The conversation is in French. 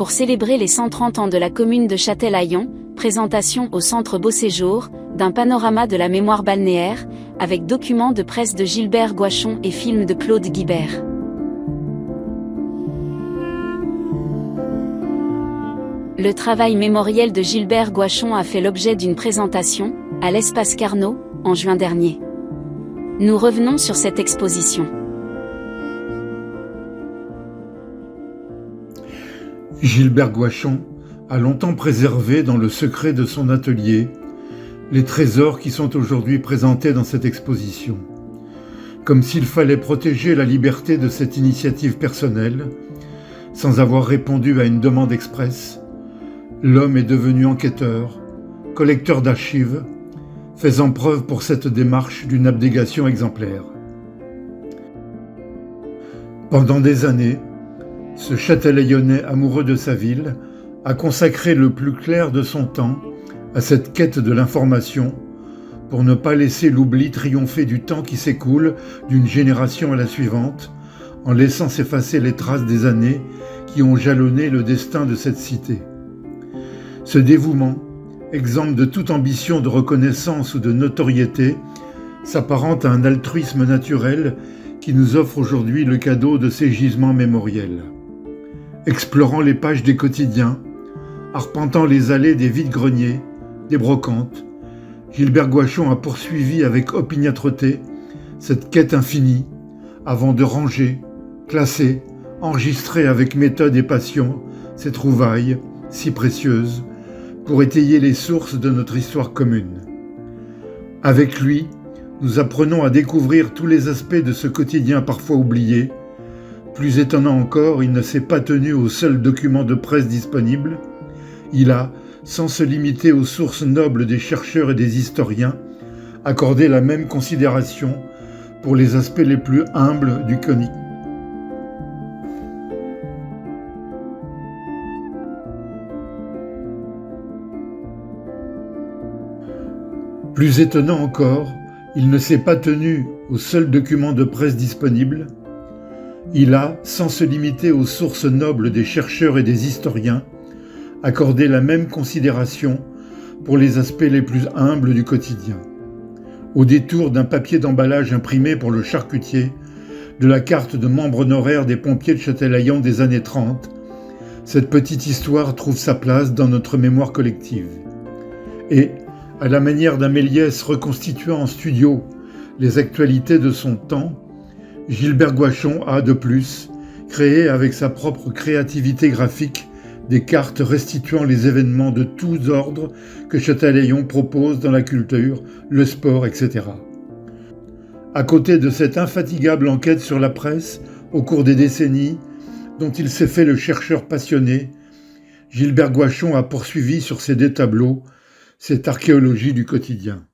pour célébrer les 130 ans de la commune de Châtelaillon, présentation au Centre Beau Séjour, d'un panorama de la mémoire balnéaire, avec documents de presse de Gilbert Gouachon et films de Claude Guibert. Le travail mémoriel de Gilbert Gouachon a fait l'objet d'une présentation, à l'Espace Carnot, en juin dernier. Nous revenons sur cette exposition. Gilbert Gouachon a longtemps préservé dans le secret de son atelier les trésors qui sont aujourd'hui présentés dans cette exposition. Comme s'il fallait protéger la liberté de cette initiative personnelle, sans avoir répondu à une demande expresse, l'homme est devenu enquêteur, collecteur d'archives, faisant preuve pour cette démarche d'une abnégation exemplaire. Pendant des années, ce Châtelaillonnais amoureux de sa ville a consacré le plus clair de son temps à cette quête de l'information pour ne pas laisser l'oubli triompher du temps qui s'écoule d'une génération à la suivante, en laissant s'effacer les traces des années qui ont jalonné le destin de cette cité. Ce dévouement, exempt de toute ambition de reconnaissance ou de notoriété, s'apparente à un altruisme naturel qui nous offre aujourd'hui le cadeau de ces gisements mémoriels. Explorant les pages des quotidiens, arpentant les allées des vides-greniers, des brocantes, Gilbert Gouachon a poursuivi avec opiniâtreté cette quête infinie avant de ranger, classer, enregistrer avec méthode et passion ces trouvailles si précieuses pour étayer les sources de notre histoire commune. Avec lui, nous apprenons à découvrir tous les aspects de ce quotidien parfois oublié. Plus étonnant encore, il ne s'est pas tenu au seul document de presse disponible. Il a, sans se limiter aux sources nobles des chercheurs et des historiens, accordé la même considération pour les aspects les plus humbles du conique. Plus étonnant encore, il ne s'est pas tenu au seul document de presse disponible. Il a, sans se limiter aux sources nobles des chercheurs et des historiens, accordé la même considération pour les aspects les plus humbles du quotidien. Au détour d'un papier d'emballage imprimé pour le charcutier, de la carte de membre honoraire des pompiers de Châtelaillon des années 30, cette petite histoire trouve sa place dans notre mémoire collective. Et, à la manière d'un Méliès reconstituant en studio les actualités de son temps, Gilbert Gouachon a, de plus, créé avec sa propre créativité graphique des cartes restituant les événements de tous ordres que Châtelaillon propose dans la culture, le sport, etc. À côté de cette infatigable enquête sur la presse au cours des décennies, dont il s'est fait le chercheur passionné, Gilbert Gouachon a poursuivi sur ces deux tableaux cette archéologie du quotidien.